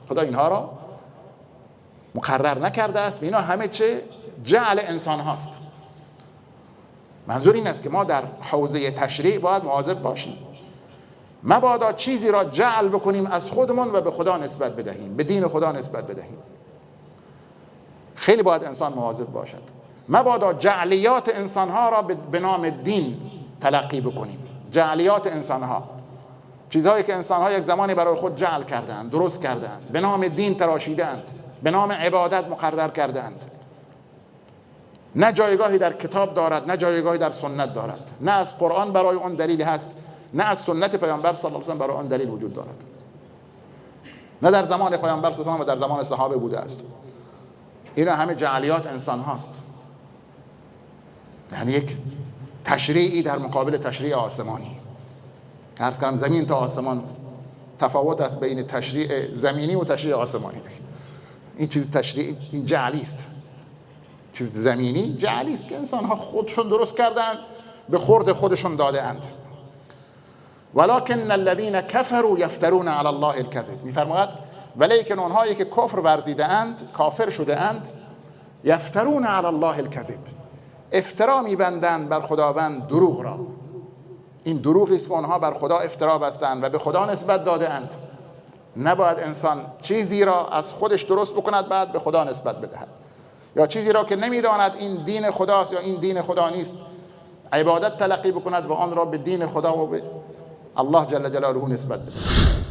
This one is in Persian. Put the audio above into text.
خدا اینها را مقرر نکرده است. اینا همه چه جعل انسان هاست. منظور این است که ما در حوزه تشریع باید مواظب باشیم، مبادا چیزی را جعل بکنیم از خودمون و به خدا نسبت بدهیم، به دین خدا نسبت بدهیم. خیلی باید انسان مواظب باشد. مبادا جعلیات انسانها را به نام دین تلقی بکنیم. جعلیات انسانها، چیزهایی که انسانها یک زمانی برای خود جعل کردند، درست کردند، به نام دین تراشیدند، به نام عبادت مقرر کردند. نه جایگاهی در کتاب دارد، نه جایگاهی در سنت دارد. نه از قرآن برای اون دلیلی هست، نه از سنت پیامبر صلی الله علیه و آله برای اون دلیل وجود دارد. نه در زمان پیامبر صلی الله علیه و آله و در زمان صحابه بوده است. اینا همه جعلیات انسان هاست. یعنی یک تشریعی در مقابل تشریع آسمانی. عرض کردم زمین تا آسمان تفاوت است بین تشریع زمینی و تشریع آسمانی. این چیز تشریع، این جعلی است. چیز زمینی جعلی است که انسان ها خودشون درست کردن، به خورد خودشون داده اند. ولکن الذین کفروا یفترون علی الله الکذب. میفرماید ولیکن اونهایی که کفر ورزیده اند، کافر شده اند، یفترون علی الله الکذب، افترا میبندند بر خداوند دروغ را. این دروغی است که اونها بر خدا افترا بستند و به خدا نسبت داده اند. نباید انسان چیزی را از خودش درست بکند بعد به خدا نسبت بدهد، یا چیزی را که نمیداند این دین خداست یا این دین خدا نیست عبادت تلقی بکند و آن را به دین خدا و به الله جل جلاله نسبت بدهد.